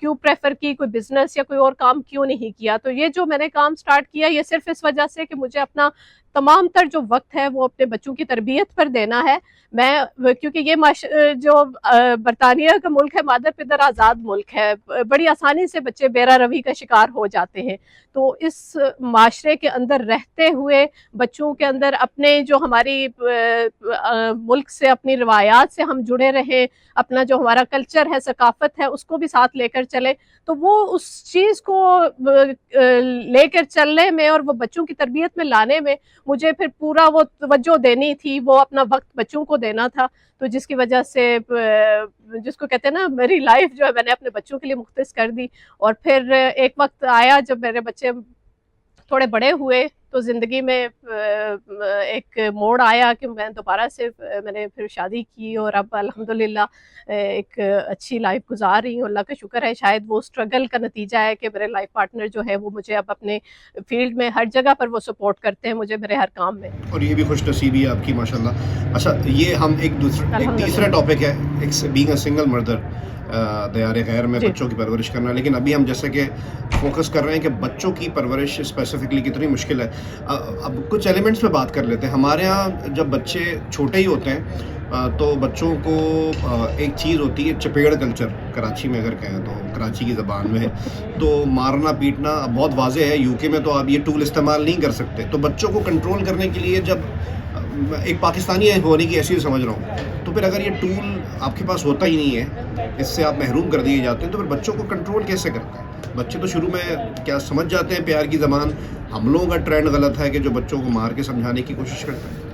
کیوں پریفر کی, کوئی بزنس یا کوئی اور کام کیوں نہیں کیا. تو یہ جو میں نے کام سٹارٹ کیا یہ صرف اس وجہ سے کہ مجھے اپنا تمام تر جو وقت ہے وہ اپنے بچوں کی تربیت پر دینا ہے. میں کیونکہ یہ جو برطانیہ کا ملک ہے مادر پدر آزاد ملک ہے, بڑی آسانی سے بچے بیرا روی کا شکار ہو جاتے ہیں. تو اس معاشرے کے اندر رہتے ہوئے بچوں کے اندر اپنے جو ہماری ملک سے اپنی روایات سے ہم جڑے رہیں, اپنا جو ہمارا کلچر ہے ثقافت ہے اس کو بھی ساتھ لے کر چلیں, تو وہ اس چیز کو لے کر چلنے میں اور وہ بچوں کی تربیت میں لانے میں مجھے پھر پورا وہ توجہ دینی تھی, وہ اپنا وقت بچوں کو دینا تھا. تو جس کی وجہ سے جس کو کہتے ہیں نا میری لائف جو ہے میں نے اپنے بچوں کے لیے مختص کر دی. اور پھر ایک وقت آیا جب میرے بچے تھوڑے بڑے ہوئے تو زندگی میں ایک موڑ آیا کہ میں دوبارہ سے میں نے پھر شادی کی اور اب الحمدللہ ایک اچھی لائف گزار رہی ہوں. اللہ کا شکر ہے, شاید وہ اسٹرگل کا نتیجہ ہے کہ میرے لائف پارٹنر جو ہے وہ مجھے اب اپنے فیلڈ میں ہر جگہ پر وہ سپورٹ کرتے ہیں مجھے میرے ہر کام میں, اور یہ بھی خوش نصیبی ہے آپ کی ماشاءاللہ. اچھا, یہ ہم ایک تیسرا ٹاپک ہے بینگ اے سنگل مردر دیار غیر میں بچوں کی پرورش کرنا, لیکن ابھی ہم جیسے کہ فوکس کر رہے ہیں کہ بچوں کی پرورش اسپیسیفکلی کتنی مشکل ہے. اب کچھ ایلیمنٹس پہ بات کر لیتے ہیں. ہمارے ہاں جب بچے چھوٹے ہی ہوتے ہیں تو بچوں کو ایک چیز ہوتی ہے چپیڑ کلچر, کراچی میں اگر کہیں تو کراچی کی زبان میں, تو مارنا پیٹنا بہت واضح ہے. یو کے میں تو آپ یہ ٹول استعمال نہیں کر سکتے. تو بچوں کو کنٹرول کرنے کے لیے جب ایک پاکستانی ہونے کی ایسی سمجھ رہا ہوں, تو پھر اگر یہ ٹول آپ کے پاس ہوتا ہی نہیں ہے, اس سے آپ محروم کر دیے جاتے ہیں, تو پھر بچوں کو کنٹرول کیسے کرتے ہیں؟ بچے تو شروع میں کیا سمجھ جاتے ہیں پیار کی زبان. ہم لوگوں کا ٹرینڈ غلط ہے کہ جو بچوں کو مار کے سمجھانے کی کوشش کرتے ہیں.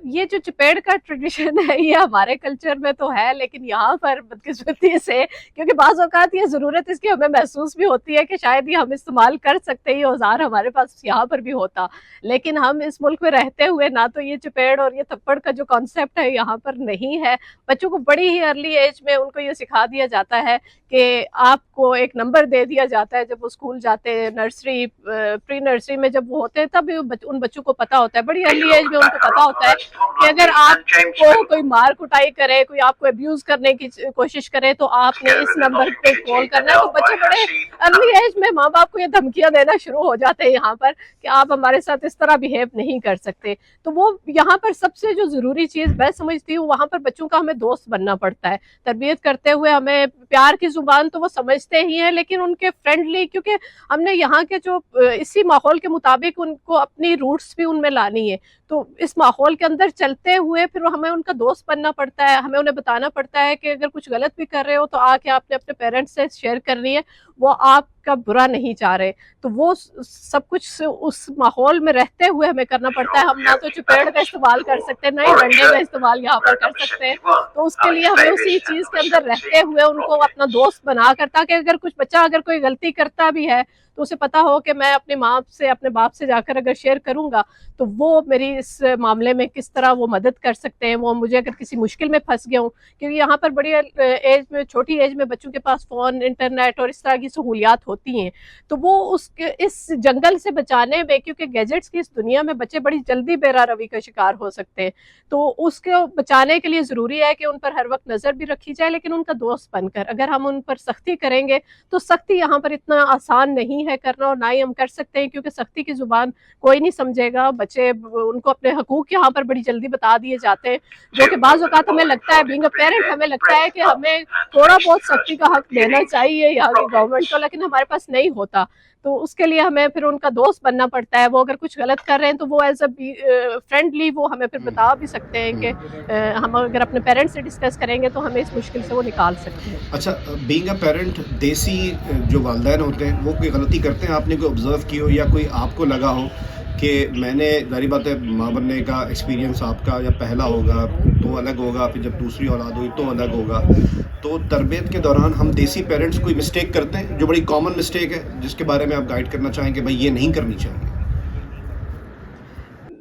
یہ جو چپیڑ کا ٹریڈیشن ہے یہ ہمارے کلچر میں تو ہے, لیکن یہاں پر بدقسمتی سے کیونکہ بعض اوقات یہ ضرورت اس کی ہمیں محسوس بھی ہوتی ہے کہ شاید یہ ہم استعمال کر سکتے, یہ اوزار ہمارے پاس یہاں پر بھی ہوتا, لیکن ہم اس ملک میں رہتے ہوئے نہ تو یہ چپیڑ اور یہ تھپڑ کا جو کانسیپٹ ہے یہاں پر نہیں ہے. بچوں کو بڑی ہی ارلی ایج میں ان کو یہ سکھا دیا جاتا ہے کہ آپ کو ایک نمبر دے دیا جاتا ہے جب وہ اسکول جاتے ہیں, نرسری پری نرسری میں جب وہ ہوتے ہیں تب ان بچوں کو پتا ہوتا ہے, بڑی ارلی ایج میں ان کو پتا ہوتا ہے کہ اگر آپ کو کوئی مار کٹائی کرے, کوئی آپ کو ابیوز کرنے کی کوشش کرے تو آپ نے اس نمبر پہ کال کرنا ہے. تو بچے بڑے ارلی ایج میں ماں باپ کو یہ دھمکیاں دینا شروع ہو جاتے ہیں یہاں پر کہ آپ ہمارے ساتھ اس طرح بیہیو نہیں کر سکتے. تو وہ یہاں پر سب سے جو ضروری چیز میں سمجھتی ہوں, وہاں پر بچوں کا ہمیں دوست بننا پڑتا ہے. تربیت کرتے ہوئے ہمیں پیار کی زبان تو وہ سمجھتے ہی ہیں, لیکن ان کے فرینڈلی, کیونکہ ہم نے یہاں کے جو اسی ماحول کے مطابق ان کو اپنی روٹس بھی ان میں لانی ہے, تو اس ماحول کے اندر چلتے ہوئے پھر ہمیں ان کا دوست بننا پڑتا ہے. ہمیں انہیں بتانا پڑتا ہے کہ اگر کچھ غلط بھی کر رہے ہو تو آ کے آپ نے اپنے پیرنٹس سے شیئر کرنی ہے, وہ آپ کا برا نہیں چاہ رہے. تو وہ سب کچھ اس ماحول میں رہتے ہوئے ہمیں کرنا پڑتا ہے. ہم نہ تو چپیڑ کا استعمال کر سکتے, نہ ہی ڈنڈے کا استعمال یہاں پر کر سکتے ہیں. تو اس کے لیے ہمیں اسی چیز کے اندر رہتے ہوئے ان کو اپنا دوست بنا کر, تاکہ اگر کچھ بچہ اگر کوئی غلطی کرتا بھی ہے تو اسے پتا ہو کہ میں اپنی ماں سے اپنے باپ سے جا کر اگر شیئر کروں گا تو وہ میری اس معاملے میں کس طرح وہ مدد کر سکتے ہیں. وہ مجھے اگر کسی مشکل میں پھنس گیا ہوں, کیونکہ یہاں پر بڑی ایج میں, چھوٹی ایج میں بچوں کے پاس فون, انٹرنیٹ اور اس طرح کی سہولیات ہوتی ہیں, تو وہ اس جنگل سے بچانے میں, کیونکہ گیجٹس کی اس دنیا میں بچے بڑی جلدی بیرا روی کا شکار ہو سکتے ہیں, تو اس کو بچانے کے لیے ضروری ہے کہ ان پر ہر وقت نظر بھی رکھی جائے, لیکن ان کا دوست بن کر. اگر ہم ان پر سختی کریں گے تو سختی یہاں پر اتنا آسان نہیں ہے کرنا, اور نہ ہی ہم کر سکتے ہیں, کیونکہ سختی کی زبان کوئی نہیں سمجھے گا. بچے ان کو اپنے حقوق یہاں پر بڑی جلدی بتا دیے جاتے ہیں, جو کہ بعض اوقات ہمیں لگتا ہے بینگ اے پیرنٹ ہمیں لگتا ہے کہ ہمیں تھوڑا بہت سختی کا حق دینا چاہیے یہاں کی گورنمنٹ کو, لیکن ہمارے پاس نہیں ہوتا. تو اس کے لیے ہمیں پھر ان کا دوست بننا پڑتا ہے. وہ اگر کچھ غلط کر رہے ہیں تو وہ ایز اے فرینڈلی وہ ہمیں پھر بتا بھی سکتے ہیں کہ ہم اگر اپنے پیرنٹس سے ڈسکس کریں گے تو ہمیں اس مشکل سے وہ نکال سکتے ہیں. اچھا, بینگ اے پیرنٹ دیسی جو والدین ہوتے ہیں وہ کوئی غلطی کرتے ہیں, آپ نے کوئی آبزرو کی ہو یا کوئی آپ کو لگا ہو کہ میں نے, ظاہری بات ہے ماں بننے کا ایکسپیرینس آپ کا جب پہلا ہوگا تو الگ ہوگا, پھر جب دوسری اولاد ہوئی تو الگ ہوگا, تو تربیت کے دوران ہم دیسی پیرنٹس کوئی مسٹیک کرتے ہیں جو بڑی کامن مسٹیک ہے جس کے بارے میں آپ گائیڈ کرنا چاہیں کہ بھائی یہ نہیں کرنی چاہیے؟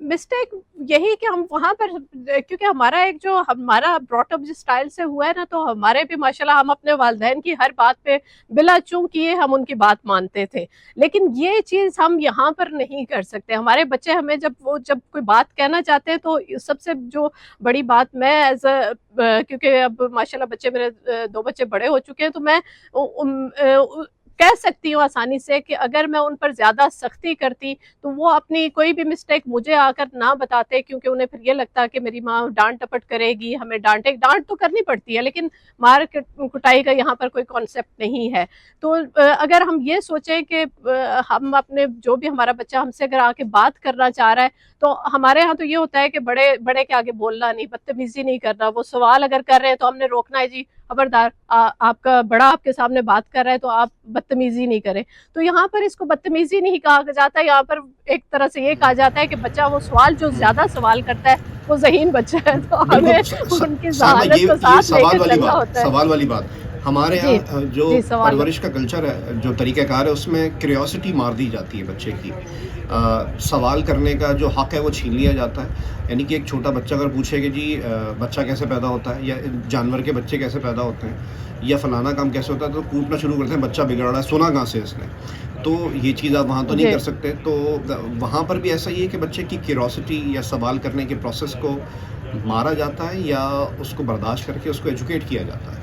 مسٹیک یہی کہ ہم وہاں پر، کیونکہ ہمارا ایک جو ہمارا براٹ اپ جس اسٹائل سے ہوا ہے نا، تو ہمارے بھی ماشاءاللہ ہم اپنے والدین کی ہر بات پہ بلا چوں کیے ہم ان کی بات مانتے تھے، لیکن یہ چیز ہم یہاں پر نہیں کر سکتے. ہمارے بچے ہمیں جب کوئی بات کہنا چاہتے ہیں تو سب سے جو بڑی بات میں ایز اے، کیونکہ اب ماشاءاللہ بچے میرے 2 بچے بڑے ہو چکے ہیں، تو میں کہہ سکتی ہوں آسانی سے کہ اگر میں ان پر زیادہ سختی کرتی تو وہ اپنی کوئی بھی مسٹیک مجھے آ کر نہ بتاتے، کیونکہ انہیں پھر یہ لگتا کہ میری ماں ڈانٹ ٹپٹ کرے گی، ہمیں ڈانٹ تو کرنی پڑتی ہے لیکن مار کٹائی کا یہاں پر کوئی کانسیپٹ نہیں ہے. تو اگر ہم یہ سوچیں کہ ہم اپنے جو بھی ہمارا بچہ ہم سے اگر آ کے بات کرنا چاہ رہا ہے، تو ہمارے ہاں تو یہ ہوتا ہے کہ بڑے کے آگے بولنا نہیں، بدتمیزی نہیں کرنا. وہ سوال اگر کر رہے ہیں تو ہم نے روکنا ہے، جی خبردار، آپ کا بڑا آپ کے سامنے بات کر رہا ہے تو آپ بدتمیزی نہیں کریں. تو یہاں پر اس کو بدتمیزی نہیں کہا جاتا، یہاں پر ایک طرح سے یہ کہا جاتا ہے کہ بچہ وہ سوال جو زیادہ سوال کرتا ہے وہ ذہین بچہ ہے، تو ہمیں ان کی سائمہ، ذہانت کو یہ ساتھ لے کے چلنا ہوتا ہے. سوال والی بات ہمارے جی ہاں جو جی سوال. پرورش کا کلچر ہے، جو طریقہ کار ہے، اس میں کریوسٹی مار دی جاتی ہے بچے کی. سوال کرنے کا جو حق ہے وہ چھین لیا جاتا ہے. یعنی کہ ایک چھوٹا بچہ اگر پوچھے کہ جی بچہ کیسے پیدا ہوتا ہے، یا جانور کے بچے کیسے پیدا ہوتے ہیں، یا فلانا کام کیسے ہوتا ہے، تو کوٹنا شروع کرتے ہیں، بچہ بگڑ رہا ہے، سنا کہاں سے اس نے. تو یہ چیز آپ وہاں تو نہیں جی کر سکتے. تو وہاں پر بھی ایسا ہی ہے کہ بچے کی کیوروسٹی یا سوال کرنے کے پروسیس کو مارا جاتا ہے، یا اس کو برداشت کر کے اس کو ایجوکیٹ کیا جاتا ہے.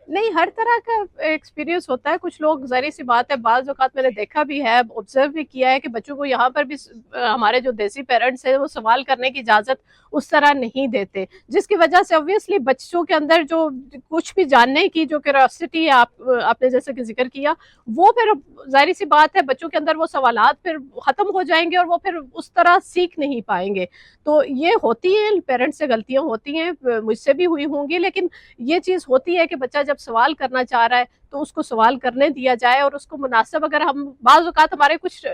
نہیں، ہر طرح کا ایکسپیرینس ہوتا ہے. کچھ لوگ، ظاہر سی بات ہے، بعض اوقات میں نے دیکھا بھی ہے، آبزرو بھی کیا ہے کہ بچوں کو یہاں پر بھی ہمارے جو دیسی پیرنٹس ہیں وہ سوال کرنے کی اجازت اس طرح نہیں دیتے، جس کی وجہ سے obviously بچوں کے اندر جو کچھ بھی جاننے کی جو کیوریوسٹی ہے، آپ نے جیسے کہ ذکر کیا، وہ پھر ظاہر سی بات ہے بچوں کے اندر وہ سوالات پھر ختم ہو جائیں گے اور وہ پھر اس طرح سیکھ نہیں پائیں گے. تو یہ ہوتی ہیں، پیرنٹس سے غلطیاں ہوتی ہیں، مجھ سے بھی ہوئی ہوں گی، لیکن یہ چیز ہوتی ہے کہ بچہ جب سوال کرنا چاہ رہا ہے تو اس کو سوال کرنے دیا جائے، اور اس کو مناسب، اگر ہم بعض اوقات ہمارے کچھ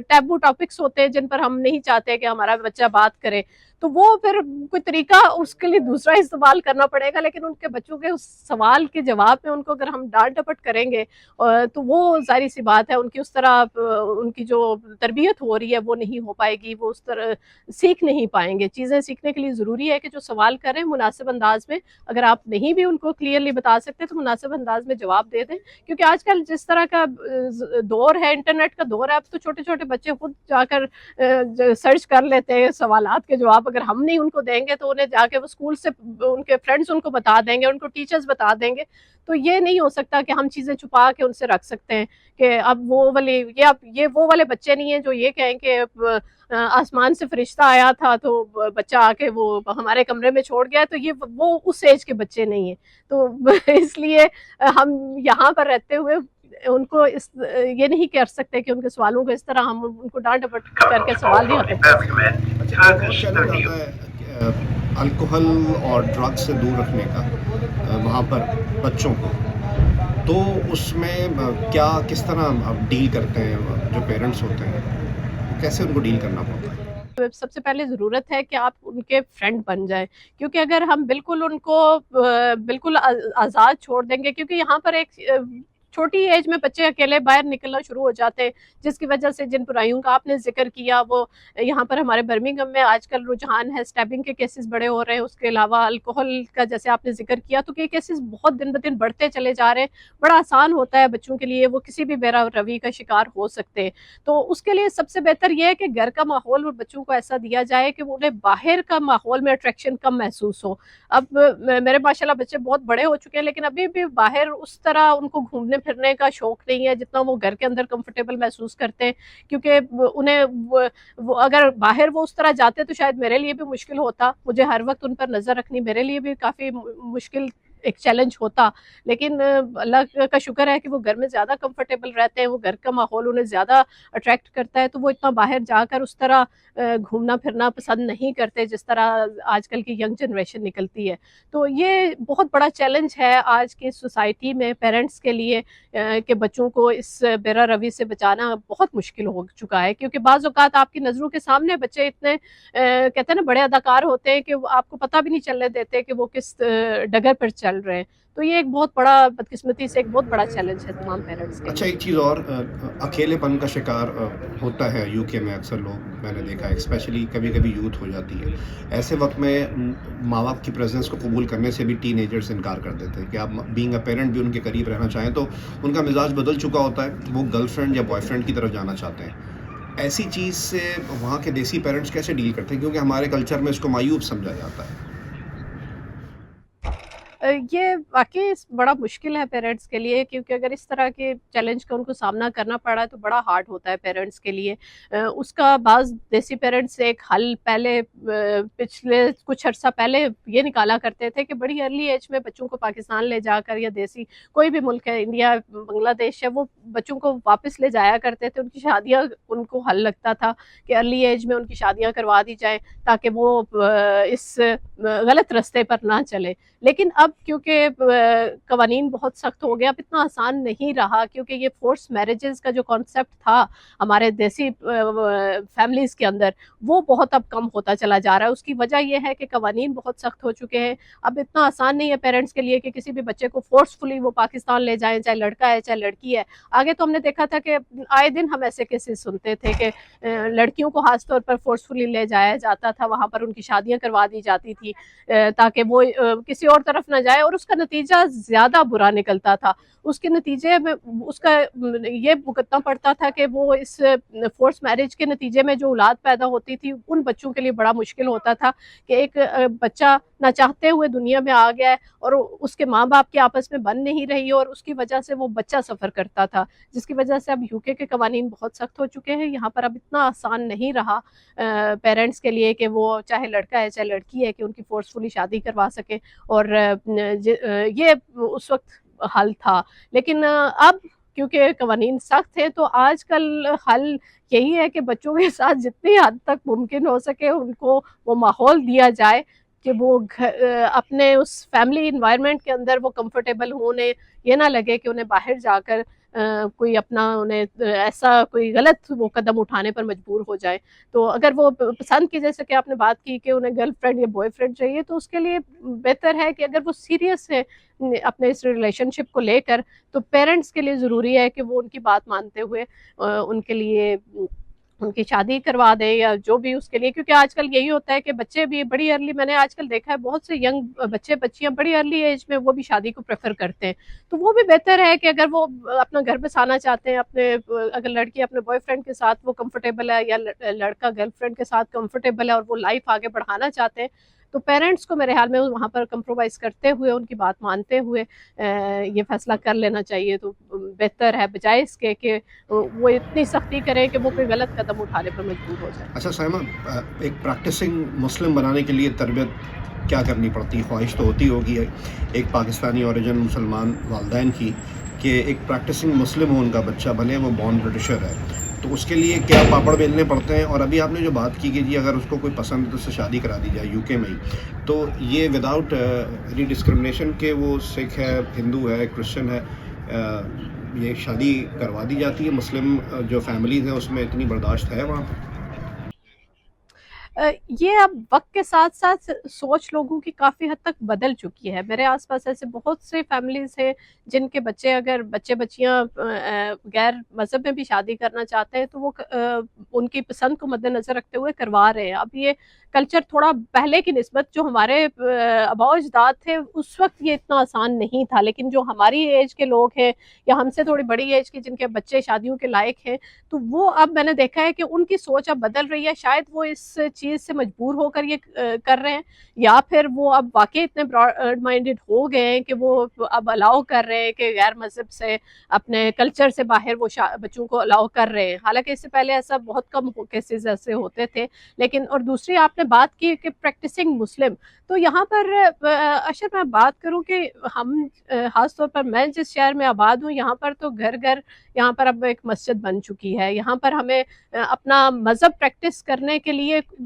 ٹیبو ٹاپکس ہوتے ہیں جن پر ہم نہیں چاہتے کہ ہمارا بچہ بات کرے، تو وہ پھر کوئی طریقہ اس کے لیے دوسرا استعمال کرنا پڑے گا. لیکن ان کے بچوں کے اس سوال کے جواب میں ان کو اگر ہم ڈانٹ ڈپٹ کریں گے تو وہ ظاہری سی بات ہے ان کی اس طرح ان کی جو تربیت ہو رہی ہے وہ نہیں ہو پائے گی، وہ اس طرح سیکھ نہیں پائیں گے. چیزیں سیکھنے کے لیے ضروری ہے کہ جو سوال کریں مناسب انداز میں، اگر آپ نہیں بھی ان کو کلیئرلی بتا سکتے تو مناسب انداز میں جواب دے دیں. کیونکہ آج کل جس طرح کا دور ہے، انٹرنیٹ کا دور ہے، اب تو چھوٹے چھوٹے بچے خود جا کر سرچ کر لیتے ہیں سوالات کے جواب. اگر ہم نہیں ان کو دیں گے تو انہیں جا کے وہ اسکول سے ان کے فرینڈز ان کو بتا دیں گے، ان کو ٹیچرز بتا دیں گے. تو یہ نہیں ہو سکتا کہ ہم چیزیں چھپا کے ان سے رکھ سکتے ہیں کہ اب وہ والے بچے نہیں ہیں جو یہ کہیں کہ آسمان سے فرشتہ آیا تھا تو بچہ آ کے وہ ہمارے کمرے میں چھوڑ گیا. تو یہ وہ اس ایج کے بچے نہیں ہیں. تو اس لیے ہم یہاں پر رہتے ہوئے ان کو یہ نہیں کر سکتے کہ ان کے سوالوں کو اس طرح ہم ان کو ڈانٹ ڈپٹ کر کے سوال نہیں آتے. اچھا، ایک اور چیلنج آتا ہے الکوہل اور ڈرگ سے دور رکھنے کا وہاں پر بچوں کو. تو اس میں کس طرح آپ ڈیل کرتے ہیں؟ جو پیرنٹس ہوتے ہیں کیسے ان کو ڈیل کرنا پڑتا ہے؟ سب سے پہلے ضرورت ہے کہ آپ ان کے فرینڈ بن جائیں، کیونکہ اگر ہم بالکل ان کو بالکل آزاد چھوڑ دیں گے، کیونکہ یہاں پر ایک چھوٹی ایج میں بچے اکیلے باہر نکلنا شروع ہو جاتے ہیں، جس کی وجہ سے جن برائیوں کا آپ نے ذکر کیا وہ یہاں پر ہمارے برمنگھم میں آج کل رجحان ہے، اسٹیبنگ کے کیسز بڑے ہو رہے ہیں. اس کے علاوہ الکوہل کا جیسے آپ نے ذکر کیا، تو یہ کیسز بہت دن بدن بڑھتے چلے جا رہے ہیں. بڑا آسان ہوتا ہے بچوں کے لیے، وہ کسی بھی بے روی کا شکار ہو سکتے ہیں. تو اس کے لیے سب سے بہتر یہ ہے کہ گھر کا ماحول بچوں کو ایسا دیا جائے کہ انہیں باہر کا ماحول میں اٹریکشن کم محسوس ہو. اب میرے ماشاءاللہ بچے بہت بڑے ہو چکے ہیں، لیکن ابھی بھی باہر اس طرح ان کو گھومنے پھرنے کا شوق نہیں ہے جتنا وہ گھر کے اندر کمفرٹیبل محسوس کرتے ہیں. کیونکہ انہیں وہ اگر باہر وہ اس طرح جاتے تو شاید میرے لیے بھی مشکل ہوتا، مجھے ہر وقت ان پر نظر رکھنی میرے لیے بھی کافی مشکل ایک چیلنج ہوتا. لیکن اللہ کا شکر ہے کہ وہ گھر میں زیادہ کمفرٹیبل رہتے ہیں، وہ گھر کا ماحول انہیں زیادہ اٹریکٹ کرتا ہے، تو وہ اتنا باہر جا کر اس طرح گھومنا پھرنا پسند نہیں کرتے جس طرح آج کل کی ینگ جنریشن نکلتی ہے. تو یہ بہت بڑا چیلنج ہے آج کی سوسائٹی میں پیرنٹس کے لیے کہ بچوں کو اس بے روی سے بچانا بہت مشکل ہو چکا ہے. کیونکہ بعض اوقات آپ کی نظروں کے سامنے بچے اتنے کہتے ہیں نا بڑے اداکار ہوتے ہیں کہ آپ کو پتہ بھی نہیں چلنے دیتے کہ وہ کس ڈگر پر چل چل رہے ہیں. تو یہ ایک بہت بڑا بدقسمتی سے ایک بہت بڑا چیلنج ہے تمام پیرنٹس کے اچھا لیے. ایک چیز اور اکیلے پن کا شکار ہوتا ہے یو کے میں اکثر لوگ، میں نے دیکھا ہے اسپیشلی کبھی کبھی یوتھ ہو جاتی ہے، ایسے وقت میں ماں باپ کی پریزنس کو قبول کرنے سے بھی ٹین ایجرز انکار کر دیتے ہیں کہ آپ بینگ اے پیرنٹ بھی ان کے قریب رہنا چاہیں تو ان کا مزاج بدل چکا ہوتا ہے، وہ گرل فرینڈ یا بوائے فرینڈ کی طرف جانا چاہتے ہیں. ایسی چیز سے وہاں کے دیسی پیرنٹس کیسے ڈیل کرتے ہیں، کیونکہ ہمارے کلچر میں اس کو مایوب سمجھا جاتا ہے. یہ واقعی بڑا مشکل ہے پیرنٹس کے لیے، کیونکہ اگر اس طرح کے چیلنج کا ان کو سامنا کرنا پڑا تو بڑا ہارڈ ہوتا ہے پیرنٹس کے لیے. اس کا بعض دیسی پیرنٹس ایک حل پہلے پچھلے کچھ عرصہ پہلے یہ نکالا کرتے تھے کہ بڑی ارلی ایج میں بچوں کو پاکستان لے جا کر، یا دیسی کوئی بھی ملک ہے، انڈیا بنگلہ دیش ہے، وہ بچوں کو واپس لے جایا کرتے تھے. ان کی شادیاں ان کو حل لگتا تھا کہ ارلی ایج میں ان کی شادیاں کروا دی جائیں تاکہ وہ اس غلط رستے پر نہ چلے. لیکن اب کیونکہ قوانین بہت سخت ہو گیا، اب اتنا آسان نہیں رہا، کیونکہ یہ فورس میرجز کا جو کانسیپٹ تھا ہمارے دیسی فیملیز کے اندر، وہ بہت اب کم ہوتا چلا جا رہا ہے. اس کی وجہ یہ ہے کہ قوانین بہت سخت ہو چکے ہیں. اب اتنا آسان نہیں ہے پیرنٹس کے لیے کہ کسی بھی بچے کو فورسفلی وہ پاکستان لے جائیں، چاہے لڑکا ہے چاہے لڑکی ہے. آگے تو ہم نے دیکھا تھا کہ آئے دن ہم ایسے کیسز سنتے تھے کہ لڑکیوں کو خاص طور پر فورسفلی لے جایا جاتا تھا، وہاں پر ان کی شادیاں کروا دی جاتی تھی تاکہ وہ کسی اور طرف نہ جائے، اور اس کا نتیجہ زیادہ برا نکلتا تھا. اس کے نتیجے میں اس کا یہ بھگتنا پڑتا تھا کہ وہ اس فورس میرج کے نتیجے میں جو اولاد پیدا ہوتی تھی ان بچوں کے لیے بڑا مشکل ہوتا تھا کہ ایک بچہ نہ چاہتے ہوئے دنیا میں آ گیا ہے اور اس کے ماں باپ کے آپس میں بن نہیں رہی ہے، اور اس کی وجہ سے وہ بچہ سفر کرتا تھا، جس کی وجہ سے اب یو کے قوانین بہت سخت ہو چکے ہیں. یہاں پر اب اتنا آسان نہیں رہا پیرنٹس کے لیے کہ وہ چاہے لڑکا ہے چاہے لڑکی ہے کہ ان کی فورسفلی شادی کروا سکے. اور یہ اس وقت حل تھا، لیکن اب کیونکہ قوانین سخت ہیں تو آج کل حل یہی ہے کہ بچوں کے ساتھ جتنی حد تک ممکن ہو سکے ان کو وہ ماحول دیا جائے کہ وہ اپنے اس فیملی انوائرمنٹ کے اندر وہ کمفرٹیبل ہوں، انہیں یہ نہ لگے کہ انہیں باہر جا کر کوئی اپنا انہیں ایسا کوئی غلط وہ قدم اٹھانے پر مجبور ہو جائے. تو اگر وہ پسند کی، جیسے کہ آپ نے بات کی کہ انہیں گرل فرینڈ یا بوائے فرینڈ چاہیے، تو اس کے لیے بہتر ہے کہ اگر وہ سیریس ہے اپنے اس ریلیشن شپ کو لے کر، تو پیرنٹس کے لیے ضروری ہے کہ وہ ان کی بات مانتے ہوئے ان کے لیے ان کی شادی کروا دے یا جو بھی اس کے لیے. کیونکہ آج کل یہی ہوتا ہے کہ بچے بھی بڑی ارلی، میں نے آج کل دیکھا ہے بہت سے ینگ بچے بچیاں بڑی ارلی ایج میں وہ بھی شادی کو پریفر کرتے ہیں. تو وہ بھی بہتر ہے کہ اگر وہ اپنا گھر بسانا چاہتے ہیں، اپنے اگر لڑکی اپنے بوائے فرینڈ کے ساتھ وہ کمفرٹیبل ہے یا لڑکا گرل فرینڈ کے ساتھ کمفرٹیبل ہے اور وہ لائف آگے بڑھانا چاہتے ہیں، تو پیرنٹس کو میرے خیال میں وہاں پر کمپرومائز کرتے ہوئے ان کی بات مانتے ہوئے یہ فیصلہ کر لینا چاہیے. تو بہتر ہے بجائے اس کے کہ وہ اتنی سختی کریں کہ وہ کوئی غلط قدم اٹھانے پر مجبور ہو جائے. اچھا سائمہ، ایک پریکٹسنگ مسلم بنانے کے لیے تربیت کیا کرنی پڑتی؟ خواہش تو ہوتی ہوگی ایک پاکستانی اوریجن مسلمان والدین کی کہ ایک پریکٹسنگ مسلم ہو ان کا بچہ، بنے وہ بورن برٹشر ہے، تو اس کے لیے کیا پاپڑ بیلنے پڑتے ہیں؟ اور ابھی آپ نے جو بات کی کہ جی اگر اس کو کوئی پسند ہے تو اس سے شادی کرا دی جائے یو کے میں ہی، تو یہ وداؤٹ اینی ڈسکرمنیشن کہ وہ سکھ ہے، ہندو ہے، کرسچن ہے، یہ شادی کروا دی جاتی ہے؟ مسلم جو فیملیز ہیں اس میں اتنی برداشت ہے وہاں پہ؟ یہ اب وقت کے ساتھ ساتھ سوچ لوگوں کی کافی حد تک بدل چکی ہے. میرے آس پاس ایسے بہت سے فیملیز ہیں جن کے بچے اگر بچیاں غیر مذہب میں بھی شادی کرنا چاہتے ہیں تو وہ ان کی پسند کو مد نظر رکھتے ہوئے کروا رہے ہیں. اب یہ کلچر تھوڑا پہلے کی نسبت جو ہمارے آباء و اجداد تھے اس وقت یہ اتنا آسان نہیں تھا، لیکن جو ہماری ایج کے لوگ ہیں یا ہم سے تھوڑی بڑی ایج کے جن کے بچے شادیوں کے لائق ہیں، تو وہ اب میں نے دیکھا ہے کہ ان کی سوچ اب بدل رہی ہے. شاید وہ اس چیز سے مجبور ہو کر یہ کر رہے ہیں، یا پھر وہ اب واقعی اتنے براڈ مائنڈڈ ہو گئے ہیں کہ وہ اب الاؤ کر رہے ہیں کہ غیر مذہب سے اپنے کلچر سے باہر وہ بچوں کو الاؤ کر رہے ہیں. حالانکہ اس سے پہلے ایسا بہت کم کیسز ایسے ہوتے تھے. لیکن اور دوسری آپ نے بات کی کہ پریکٹسنگ مسلم، تو یہاں پر اشر میں بات کروں کہ ہم خاص طور پر میں جس شہر میں آباد ہوں یہاں پر تو گھر گھر یہاں پر اب ایک مسجد بن چکی ہے. یہاں پر ہمیں اپنا مذہب پریکٹس کرنے کے لیے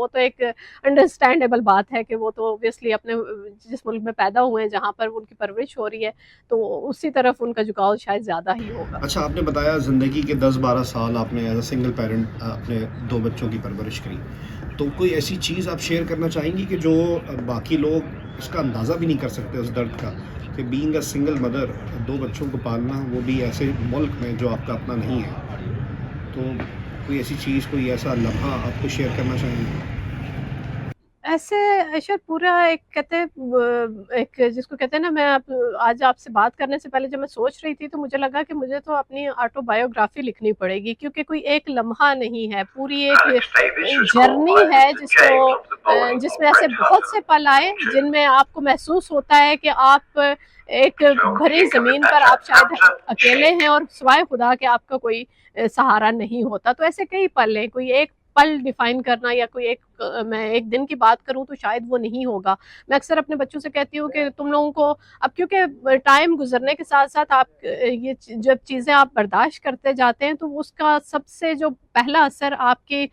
وہ تو ایک انڈرسٹینڈیبل بات ہے کہ وہ تو اوبیسلی اپنے جس ملک میں پیدا ہوئے ہیں جہاں پر ان کی پرورش ہو رہی ہے تو اسی طرف ان کا جھکاؤ شاید زیادہ ہی ہوگا. اچھا، آپ نے بتایا زندگی کے 10-12 سال آپ نے ایز اے سنگل پیرنٹ اپنے 2 بچوں کی پرورش کی، تو کوئی ایسی چیز آپ شیئر کرنا چاہیں گی کہ جو باقی لوگ اس کا اندازہ بھی نہیں کر سکتے اس درد کا، کہ بینگ اے سنگل مدر 2 بچوں کو پالنا، وہ بھی ایسے ملک میں جو آپ کا اپنا نہیں ہے، تو کوئی ایسی چیز، کوئی ایسا لمحہ آپ کو شیئر کرنا چاہیں گے؟ ایسے شاید پورا ایک کہتے ہیں ایک جس کو کہتے ہیں نا، میں آج آپ سے بات کرنے سے پہلے جب میں سوچ رہی تھی تو مجھے لگا کہ مجھے تو اپنی آٹو بایوگرافی لکھنی پڑے گی، کیونکہ کوئی ایک لمحہ نہیں ہے، پوری ایک جرنی ہے جس میں ایسے بہت سے پل آئے جن میں آپ کو محسوس ہوتا ہے کہ آپ ایک بھری زمین پر آپ شاید اکیلے ہیں اور سوائے خدا کہ آپ کا کوئی سہارا نہیں ہوتا. تو ایسے کئی پل ہیں، کوئی ایک پل ڈیفائن کرنا یا کوئی میں ایک دن کی بات کروں تو شاید وہ نہیں ہوگا. میں اکثر اپنے بچوں سے کہتی ہوں کہ تم لوگوں کو اب کیونکہ ٹائم گزرنے کے ساتھ ساتھ آپ یہ جب چیزیں آپ برداشت کرتے جاتے ہیں تو اس کا سب سے جو پہلا اثر آپ کی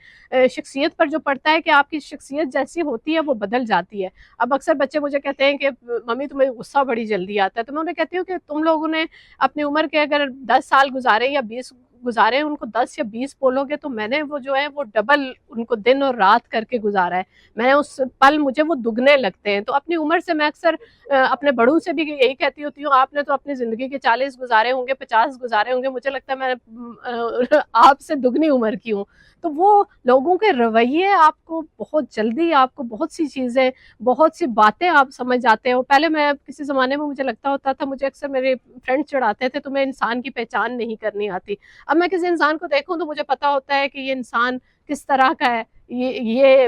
شخصیت پر جو پڑتا ہے کہ آپ کی شخصیت جیسی ہوتی ہے وہ بدل جاتی ہے. اب اکثر بچے مجھے کہتے ہیں کہ ممی تمہیں غصہ بڑی جلدی آتا ہے، تو میں انہیں کہتی ہوں کہ تم لوگوں نے اپنی عمر کے اگر 10 سال گزارے یا 20 گزارے، ان کو 10 یا 20 بولو گے تو میں نے وہ جو ہے وہ ڈبل ان کو دن اور رات کر کے گزارا ہے. میں اس پل مجھے وہ دگنے لگتے ہیں. تو اپنی عمر سے میں اکثر اپنے بڑوں سے بھی یہی کہتی ہوتی ہوں، آپ نے تو اپنی زندگی کے 40 گزارے ہوں گے، 50 گزارے ہوں گے، مجھے لگتا ہے میں آپ سے دگنی عمر کی ہوں. تو وہ لوگوں کے رویے آپ کو بہت جلدی، آپ کو بہت سی چیزیں، بہت سی باتیں آپ سمجھ جاتے ہو. پہلے میں کسی زمانے میں مجھے لگتا ہوتا تھا، مجھے اکثر میرے فرینڈ چڑھاتے تھے تمہیں انسان کی پہچان نہیں کرنی آتی. اب میں کسی انسان کو دیکھوں تو مجھے پتا ہوتا ہے کہ یہ انسان کس طرح کا ہے، یہ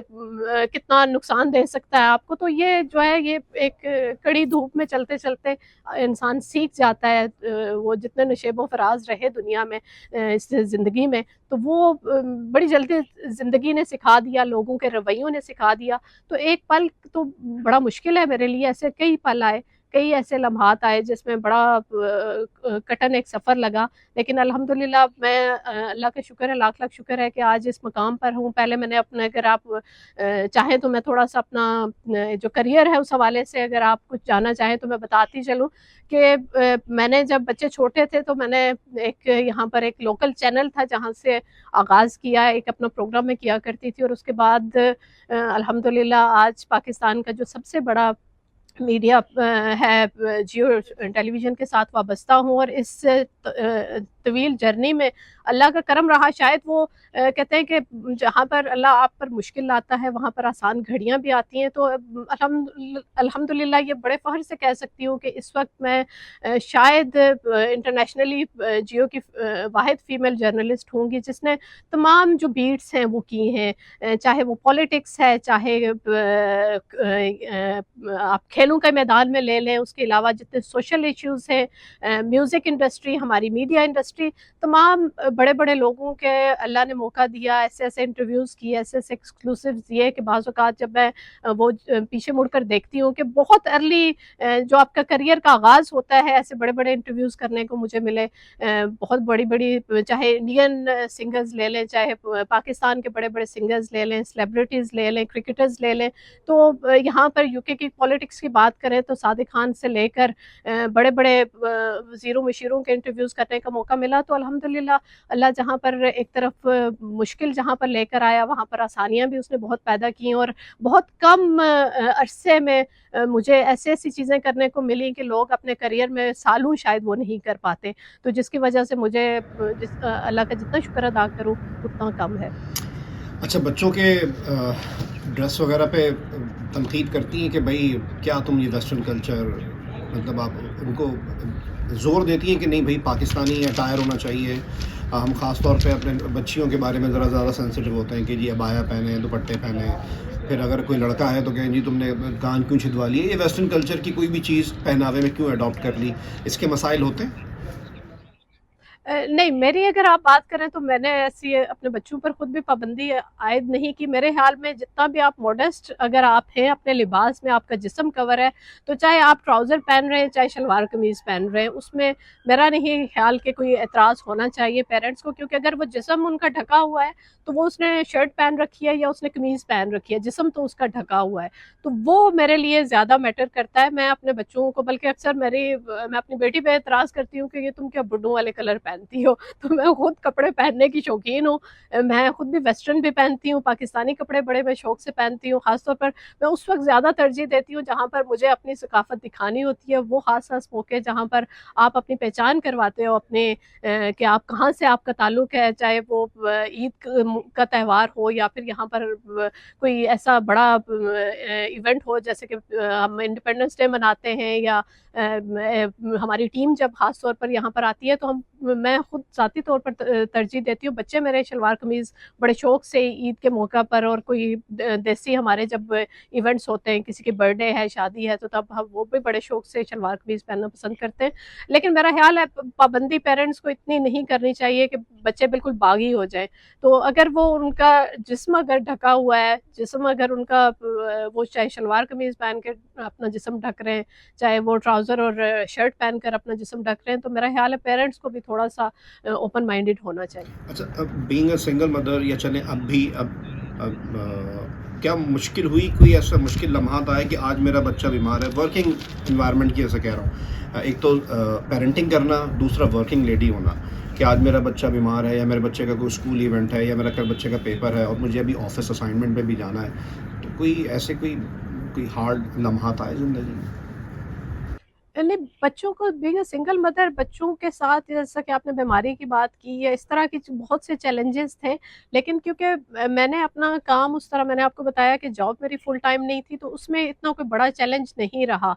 کتنا نقصان دے سکتا ہے آپ کو. تو یہ جو ہے یہ ایک کڑی دھوپ میں چلتے چلتے انسان سیکھ جاتا ہے. وہ جتنے نشیب و فراز رہے دنیا میں اس زندگی میں، تو وہ بڑی جلدی زندگی نے سکھا دیا، لوگوں کے رویوں نے سکھا دیا. تو ایک پل تو بڑا مشکل ہے میرے لیے. ایسے کئی پل آئے، کئی ایسے لمحات آئے جس میں بڑا کٹن ایک سفر لگا. لیکن الحمدللہ میں اللہ کا شکر ہے، لاکھ لاکھ شکر ہے کہ آج اس مقام پر ہوں. پہلے میں نے اپنے، اگر آپ چاہیں تو میں تھوڑا سا اپنا جو کریئر ہے اس حوالے سے اگر آپ کچھ جاننا چاہیں تو میں بتاتی چلوں کہ میں نے جب بچے چھوٹے تھے تو میں نے ایک یہاں پر ایک لوکل چینل تھا جہاں سے آغاز کیا، ایک اپنا پروگرام میں کیا کرتی تھی. اور اس کے بعد الحمدللہ آج پاکستان کا جو سب سے بڑا میڈیا ہے جیو ٹیلی ویژن کے ساتھ وابستہ ہوں. اور اس طویل جرنی میں اللہ کا کرم رہا. شاید وہ کہتے ہیں کہ جہاں پر اللہ آپ پر مشکل لاتا ہے وہاں پر آسان گھڑیاں بھی آتی ہیں. تو الحمدللہ یہ بڑے فخر سے کہہ سکتی ہوں کہ اس وقت میں شاید انٹرنیشنلی جیو کی واحد فیمیل جرنلسٹ ہوں گی جس نے تمام جو بیٹس ہیں وہ کی ہیں، چاہے وہ پولیٹکس ہے، چاہے آپ کھیلوں کے میدان میں لے لیں، اس کے علاوہ جتنے سوشل ایشوز ہیں، میوزک انڈسٹری، ہماری میڈیا انڈسٹری، تمام بڑے بڑے لوگوں کے اللہ نے موقع دیا، ایسے ایسے انٹرویوز کیے، ایسے ایسے ایکسکلوسیوز دیے کہ بعض اوقات جب میں وہ پیچھے مڑ کر دیکھتی ہوں کہ بہت ارلی جو آپ کا کریئر کا آغاز ہوتا ہے، ایسے بڑے بڑے انٹرویوز کرنے کو مجھے ملے. بہت بڑی بڑی، چاہے انڈین سنگرز لے لیں، چاہے پاکستان کے بڑے بڑے سنگرز لے لیں، سیلیبریٹیز لے لیں، کرکٹرز لے لیں. تو یہاں پر یو کے کی پولیٹکس کی بات کریں تو صادق خان سے لے کر بڑے بڑے وزیروں مشیروں کے انٹرویوز کرنے کا موقع ملا. تو الحمدللہ اللہ جہاں پر ایک طرف مشکل جہاں پر لے کر آیا وہاں پر آسانیاں بھی اس نے بہت پیدا کی. اور بہت کم عرصے میں مجھے ایسی ایسی چیزیں کرنے کو ملی کہ لوگ اپنے کریئر میں سالوں شاید وہ نہیں کر پاتے. تو جس کی وجہ سے مجھے اللہ کا جتنا شکر ادا کروں اتنا کم ہے. اچھا، بچوں کے ڈریس وغیرہ پہ تنقید کرتی ہیں کہ بھائی کیا تم یہ ویسٹرن کلچر، مطلب آپ ان کو زور دیتی ہیں کہ نہیں بھائی پاکستانی اٹائر ہونا چاہیے؟ ہم خاص طور پہ اپنے بچیوں کے بارے میں ذرا زیادہ سینسیٹیو ہوتے ہیں کہ جی عبایا پہنیں، دوپٹے پہنیں. پھر اگر کوئی لڑکا ہے تو کہیں جی تم نے کان کیوں چھدوا لیے؟ یہ ویسٹرن کلچر کی کوئی بھی چیز پہناوے میں کیوں اڈاپٹ کر لی؟ اس کے مسائل ہوتے ہیں؟ نہیں، میری اگر آپ بات کریں تو میں نے ایسی اپنے بچوں پر خود بھی پابندی عائد نہیں کی. میرے خیال میں جتنا بھی آپ موڈسٹ اگر آپ ہیں اپنے لباس میں، آپ کا جسم کور ہے، تو چاہے آپ ٹراؤزر پہن رہے ہیں چاہے شلوار قمیض پہن رہے ہیں، اس میں میرا نہیں خیال کہ کوئی اعتراض ہونا چاہیے پیرنٹس کو. کیونکہ اگر وہ جسم ان کا ڈھکا ہوا ہے تو وہ اس نے شرٹ پہن رکھی ہے یا اس نے قمیض پہن رکھی ہے، جسم تو اس کا ڈھکا ہوا ہے، تو وہ میرے لیے زیادہ میٹر کرتا ہے. میں اپنے بچوں کو، بلکہ اکثر میں اپنی بیٹی پہ اعتراض کرتی ہوں کہ یہ تم کیا بڈھوں والے کلر پہنتی ہو. تو میں خود کپڑے پہننے کی شوقین ہوں. میں خود بھی ویسٹرن بھی پہنتی ہوں، پاکستانی کپڑے بڑے میں شوق سے پہنتی ہوں. خاص طور پر میں اس وقت زیادہ ترجیح دیتی ہوں جہاں پر مجھے اپنی ثقافت دکھانی ہوتی ہے. وہ خاص موقع جہاں پر آپ اپنی پہچان کرواتے ہو اپنے کہ آپ کہاں سے آپ کا تعلق ہے، چاہے وہ عید کا تہوار ہو یا پھر یہاں پر کوئی ایسا بڑا ایونٹ ہو جیسے کہ ہم انڈیپینڈنس ڈے مناتے ہیں، یا ہماری ٹیم جب خاص طور پر یہاں پر آتی ہے تو میں خود ذاتی طور پر ترجیح دیتی ہوں. بچے میرے شلوار قمیض بڑے شوق سے عید کے موقع پر، اور کوئی دیسی ہمارے جب ایونٹس ہوتے ہیں، کسی کی برتھ ڈے ہے، شادی ہے، تو تب ہم وہ بھی بڑے شوق سے شلوار قمیض پہننا پسند کرتے ہیں. لیکن میرا خیال ہے پابندی پیرنٹس کو اتنی نہیں کرنی چاہیے کہ بچے بالکل باغی ہو جائیں. تو اگر وہ ان کا جسم اگر ڈھکا ہوا ہے، جسم اگر ان کا وہ چاہے شلوار قمیض پہن کے اپنا جسم ڈھک رہے ہیں، چاہے وہ ٹراؤزر اور شرٹ پہن کر اپنا جسم ڈھک رہے ہیں، تو میرا خیال ہے پیرنٹس کو بھی تھوڑا سا اوپن مائنڈیڈ ہونا چاہیے. اچھا، بینگ اے سنگل مدر، یا چلیں اب کیا مشکل ہوئی، کوئی ایسا مشکل لمحات آیا کہ آج میرا بچہ بیمار ہے؟ ورکنگ انوائرمنٹ کی ایسا کہہ رہا ہوں، ایک تو پیرنٹنگ کرنا، دوسرا ورکنگ لیڈی ہونا، کہ آج میرا بچہ بیمار ہے، یا میرے بچے کا کوئی اسکول ایونٹ ہے، یا میرا بچے کا پیپر ہے، اور مجھے ابھی آفس اسائنمنٹ پہ بھی جانا ہے. تو کوئی ہارڈ لمحات آئے زندگی میں؟ نہیں، بچوں کو بینگ اے سنگل مدر، بچوں کے ساتھ جیسا کہ آپ نے بیماری کی بات کی ہے، اس طرح کی بہت سے چیلنجز تھے. لیکن کیونکہ میں نے اپنا کام اس طرح، میں نے آپ کو بتایا کہ جاب میری فل ٹائم نہیں تھی، تو اس میں اتنا کوئی بڑا چیلنج نہیں رہا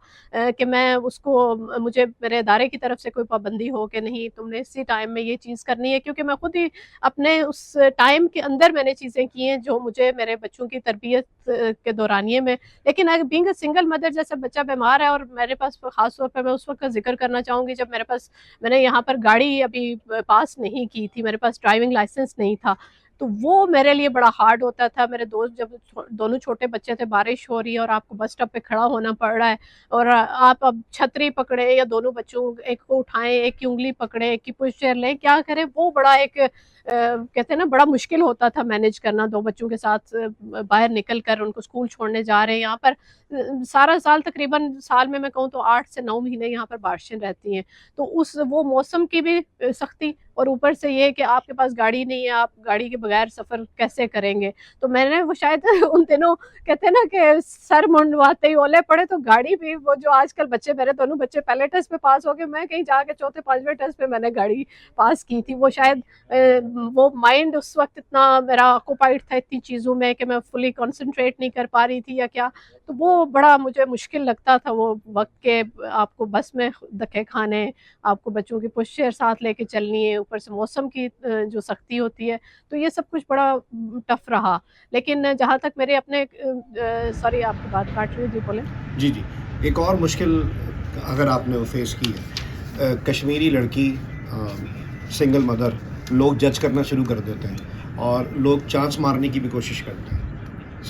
کہ میں اس کو، مجھے میرے ادارے کی طرف سے کوئی پابندی ہو کہ نہیں تم نے اسی ٹائم میں یہ چیز کرنی ہے. کیونکہ میں خود ہی اپنے اس ٹائم کے اندر میں نے چیزیں کی ہیں جو مجھے میرے بچوں کی تربیت کے دورانیے میں. لیکن بینگ اے سنگل مدر، جیسے بچہ بیمار ہے اور میرے پاس خاص طور پر میں اس وقت کا ذکر کرنا چاہوں گی جب میں نے یہاں پر گاڑی ابھی پاس نہیں کی تھی، میرے پاس ڈرائیونگ لائسنس نہیں تھا، تو وہ میرے لیے بڑا ہارڈ ہوتا تھا. میرے دوست جب دونوں چھوٹے بچے تھے، بارش ہو رہی ہے اور آپ کو بس اسٹاپ پہ کھڑا ہونا پڑ رہا ہے، اور آپ اب چھتری پکڑے یا دونوں بچوں ایک کو اٹھائیں، ایک کی انگلی پکڑے، ایک کی پش چیئر لیں، کیا کریں، وہ بڑا ایک کہتے ہیں نا بڑا مشکل ہوتا تھا مینیج کرنا. دو بچوں کے ساتھ باہر نکل کر ان کو اسکول چھوڑنے جا رہے ہیں. یہاں پر سارا سال تقریباً سال میں کہوں تو 8 سے 9 مہینے یہاں پر بارشیں رہتی ہیں، تو وہ موسم کی بھی سختی، اور اوپر سے یہ کہ آپ کے پاس گاڑی نہیں ہے، آپ گاڑی کے بغیر سفر کیسے کریں گے. تو میں نے وہ شاید ان دنوں کہتے ہیں نا کہ سر منڈواتے ہی اولے پڑے، تو گاڑی بھی وہ جو آج کل بچے، میرے دونوں بچے پہلے ٹیسٹ پہ پاس ہو گئے، میں کہیں جا کے چوتھے پانچویں ٹیسٹ پہ میں نے گاڑی پاس کی تھی. وہ شاید وہ مائنڈ اس وقت اتنا میرا آکوپائڈ تھا اتنی چیزوں میں کہ میں فلی کنسنٹریٹ نہیں کر پا رہی تھی یا کیا. تو وہ بڑا مجھے مشکل لگتا تھا وہ وقت کے، آپ کو بس میں دھکے کھانے، آپ کو بچوں کی پش چیئر ساتھ لے کے چلنی ہے، اوپر سے موسم کی جو سختی ہوتی ہے، تو یہ سب کچھ بڑا ٹف رہا. لیکن جہاں تک میرے اپنے سوری آپ کی بات کاٹ رہی ہوں، جی بولیں. جی، ایک اور مشکل اگر آپ نے وہ فیس کی ہے، کشمیری لڑکی سنگل مدر، لوگ جج کرنا شروع کر دیتے ہیں اور لوگ چانس مارنے کی بھی کوشش کرتے ہیں.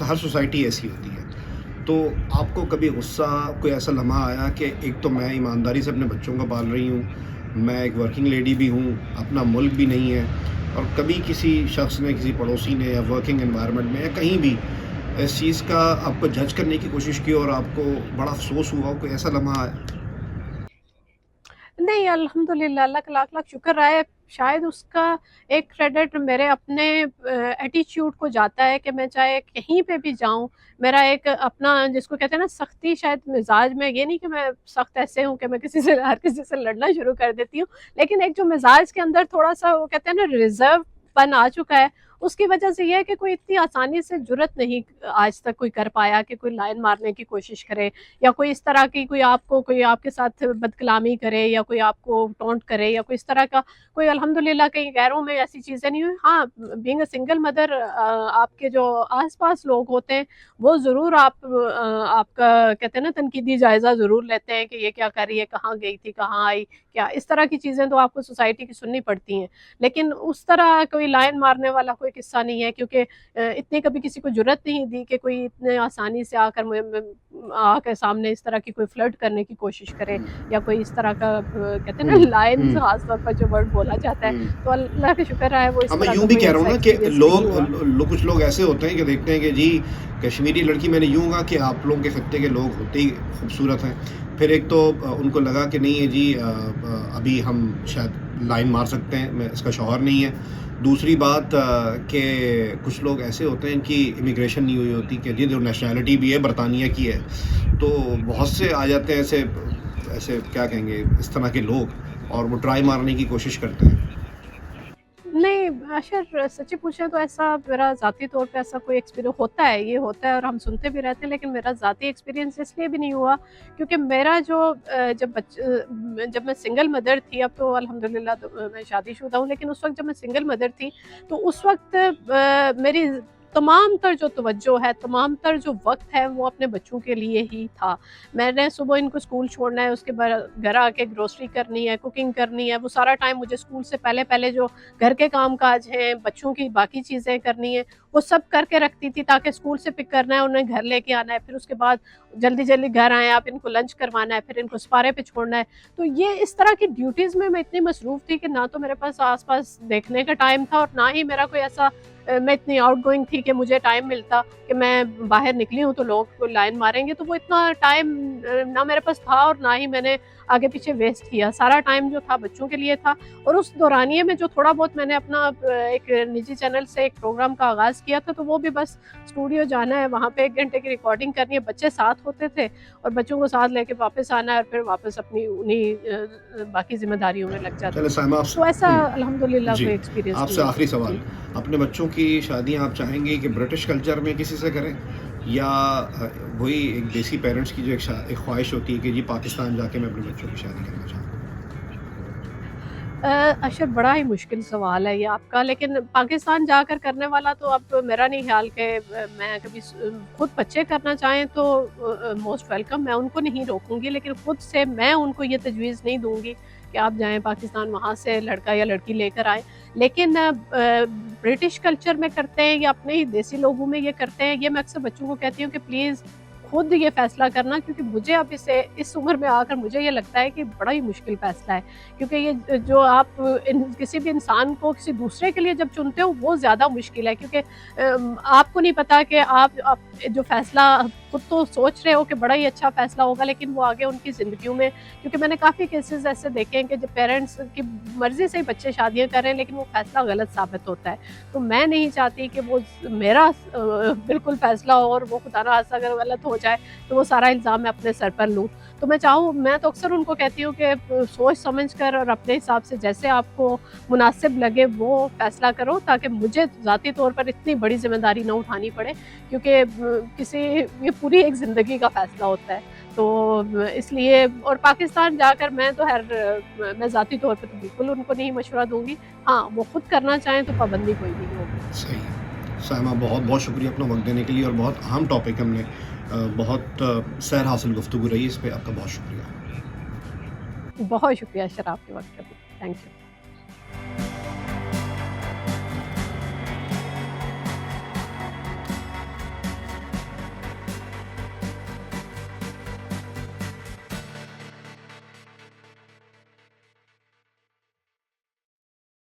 ہر سوسائٹی ایسی ہوتی ہے. تو آپ کو کبھی غصہ، کوئی ایسا لمحہ آیا کہ ایک تو میں ایمانداری سے اپنے بچوں کو پال رہی ہوں، میں ایک ورکنگ لیڈی بھی ہوں، اپنا ملک بھی نہیں ہے، اور کبھی کسی شخص نے، کسی پڑوسی نے، یا ورکنگ انوائرمنٹ میں یا کہیں بھی اس چیز کا آپ کو جج کرنے کی کوشش کی اور آپ کو بڑا افسوس ہوا، کوئی ایسا لمحہ آیا؟ نہیں، الحمدللہ، اللہ کا لاکھ لاکھ شکر ہے. شاید اس کا ایک کریڈٹ میرے اپنے ایٹیچیوڈ کو جاتا ہے کہ میں چاہے کہیں پہ بھی جاؤں، میرا ایک اپنا جس کو کہتے ہیں نا سختی، شاید مزاج میں، یہ نہیں کہ میں سخت ایسے ہوں کہ میں ہر کسی سے لڑنا شروع کر دیتی ہوں، لیکن ایک جو مزاج کے اندر تھوڑا سا وہ کہتے ہیں نا ریزرو پن آ چکا ہے، اس کی وجہ سے یہ ہے کہ کوئی اتنی آسانی سے جرت نہیں آج تک کوئی کر پایا کہ کوئی لائن مارنے کی کوشش کرے، یا کوئی اس طرح کی کوئی آپ کے ساتھ بد کلامی کرے، یا کوئی آپ کو ٹونٹ کرے، یا کوئی اس طرح کا کوئی الحمدللہ کہیں غیروں میں ایسی چیزیں نہیں ہوئی۔ ہاں، بینگ اے سنگل مدر، آپ کے جو آس پاس لوگ ہوتے ہیں وہ ضرور آپ کا کہتے ہیں نا تنقیدی جائزہ ضرور لیتے ہیں کہ یہ کیا کر رہی ہے، کہاں گئی تھی، کہاں آئی، کیا اس طرح کی چیزیں تو آپ کو سوسائٹی کی سننی پڑتی ہیں، لیکن اس طرح کوئی لائن مارنے والا کوئی قصہ نہیں ہے، کیونکہ اتنی کبھی کسی کو جرت نہیں دی کہ کوئی اتنے آسانی سے آ کے سامنے اس طرح کی کوئی فلرٹ کرنے کی کوشش کرے، یا کوئی اس طرح کا کہتے ہیں نا لائن خاص طور پر جو ورڈ بولا جاتا ہے، تو اللہ کا شکر ہے وہ اس میں طرح یوں کا بھی کوئی کہہ رہا ہوں ایسا نا کہ ایکسپیرینس نہیں ہوا۔ کچھ لوگ ایسے ہوتے ہیں کہ دیکھتے ہیں کہ جی کشمیری لڑکی، میں نے یوں کہا کہ آپ لوگوں کے خطے کے لوگ ہوتے ہی خوبصورت ہیں، پھر ایک تو ان کو لگا کہ نہیں ہے جی ابھی ہم شاید لائن مار سکتے ہیں، میں اس کا شوہر نہیں ہے۔ دوسری بات کہ کچھ لوگ ایسے ہوتے ہیں کہ امیگریشن نہیں ہوئی ہوتی، کہ جی جو نیشنلٹی بھی ہے برطانیہ کی ہے، تو بہت سے آ جاتے ہیں ایسے کیا کہیں گے اس طرح کے لوگ، اور وہ ٹرائی مارنے کی کوشش کرتے ہیں۔ نہیں اشر، سچی پوچھیں تو ایسا میرا ذاتی طور پہ ایسا کوئی ایکسپیرینس ہوتا ہے، یہ ہوتا ہے اور ہم سنتے بھی رہتے ہیں، لیکن میرا ذاتی ایکسپیرینس اس لیے بھی نہیں ہوا کیونکہ میرا جو جب میں سنگل مدر تھی، اب تو الحمدللہ میں شادی شدہ ہوں، لیکن اس وقت جب میں سنگل مدر تھی تو اس وقت میری تمام تر جو توجہ ہے، تمام تر جو وقت ہے وہ اپنے بچوں کے لیے ہی تھا۔ میں نے صبح ان کو اسکول چھوڑنا ہے، اس کے بعد گھر آ کے گروسری کرنی ہے، کوکنگ کرنی ہے، وہ سارا ٹائم مجھے اسکول سے پہلے جو گھر کے کام کاج ہیں، بچوں کی باقی چیزیں کرنی ہیں، وہ سب کر کے رکھتی تھی تاکہ اسکول سے پک کرنا ہے، انہیں گھر لے کے آنا ہے، پھر اس کے بعد جلدی گھر آئے، آپ ان کو لنچ کروانا ہے، پھر ان کو سپارے پہ چھوڑنا ہے۔ تو یہ اس طرح کی ڈیوٹیز میں اتنی مصروف تھی کہ نہ تو میرے پاس آس پاس دیکھنے کا ٹائم تھا، اور نہ ہی میرا کوئی ایسا میں اتنی آؤٹ گوئنگ تھی کہ مجھے ٹائم ملتا کہ میں باہر نکلی ہوں تو لوگ لائن ماریں گے، تو وہ اتنا ٹائم نہ میرے پاس تھا اور نہ ہی میں نے آگے پیچھے ویسٹ کیا۔ سارا ٹائم جو تھا بچوں کے لیے تھا، اور اس دورانیے میں جو تھوڑا بہت میں نے اپنا ایک نجی چینل سے ایک پروگرام کا آغاز کیا تھا، تو وہ بھی بس اسٹوڈیو جانا ہے، وہاں پہ 1 گھنٹے کی ریکارڈنگ کرنی ہے، بچے ساتھ ہوتے تھے اور بچوں کو ساتھ لے کے واپس آنا ہے، اور پھر واپس اپنی انہی باقی ذمہ داریوں میں لگ جاتے چلے سائمہ، آپ تو ایسا الحمدللہ جی کوئی ایکسپیرینس آپ نہیں سے ہوا۔ آخری سوال، جی۔ اپنے بچوں کی شادیاں آپ چاہیں گے کہ برٹش کلچر میں کسی سے کریں، یا وہی ایک دیسی پیرنٹس کی جو ایک خواہش ہوتی ہے کہ جی پاکستان جا کے میں اپنے بچوں کی شادی کرنا چاہوں؟ اشر، بڑا ہی مشکل سوال ہے یہ آپ کا، لیکن پاکستان جا کر کرنے والا تو اب میرا نہیں خیال کہ میں کبھی خود بچے کرنا چاہیں تو موسٹ ویلکم، میں ان کو نہیں روکوں گی، لیکن خود سے میں ان کو یہ تجویز نہیں دوں گی کہ آپ جائیں پاکستان، وہاں سے لڑکا یا لڑکی لے کر آئیں۔ لیکن برٹش کلچر میں کرتے ہیں یا اپنے ہی دیسی لوگوں میں یہ کرتے ہیں، یہ میں اکثر بچوں کو کہتی ہوں کہ پلیز خود یہ فیصلہ کرنا، کیونکہ مجھے اب اس عمر میں آ کر مجھے یہ لگتا ہے کہ بڑا ہی مشکل فیصلہ ہے، کیونکہ یہ جو آپ کسی بھی انسان کو کسی دوسرے کے لیے جب چنتے ہو وہ زیادہ مشکل ہے، کیونکہ آپ کو نہیں پتا کہ آپ جو فیصلہ خود تو سوچ رہے ہو کہ بڑا ہی اچھا فیصلہ ہوگا، لیکن وہ آگے ان کی زندگیوں میں، کیونکہ میں نے کافی کیسز ایسے دیکھے ہیں کہ جب پیرنٹس کی مرضی سے ہی بچے شادیاں کر رہے ہیں لیکن وہ فیصلہ غلط ثابت ہوتا ہے، تو میں نہیں چاہتی کہ وہ میرا بالکل فیصلہ ہو اور وہ خدا نخواستہ اگر غلط ہو جائے تو وہ سارا الزام میں اپنے سر پر لوں۔ تو میں تو اکثر ان کو کہتی ہوں کہ سوچ سمجھ کر اور اپنے حساب سے جیسے آپ کو مناسب لگے وہ فیصلہ کرو، تاکہ مجھے ذاتی طور پر اتنی بڑی ذمہ داری نہ اٹھانی پڑے، کیونکہ یہ پوری ایک زندگی کا فیصلہ ہوتا ہے۔ تو اس لیے، اور پاکستان جا کر میں ذاتی طور پہ تو بالکل ان کو نہیں مشورہ دوں گی، ہاں وہ خود کرنا چاہیں تو پابندی کوئی نہیں ہوگی۔ صحیح سائمہ، بہت بہت شکریہ اپنا وقت دینے کے لیے، اور بہت اہم ٹاپک ہم نے بہت سیر حاصل گفتگو رہی، اس پہ آپ کا بہت شکریہ۔ بہت شکریہ شراب کے وقت کا بھی، تھینک یو۔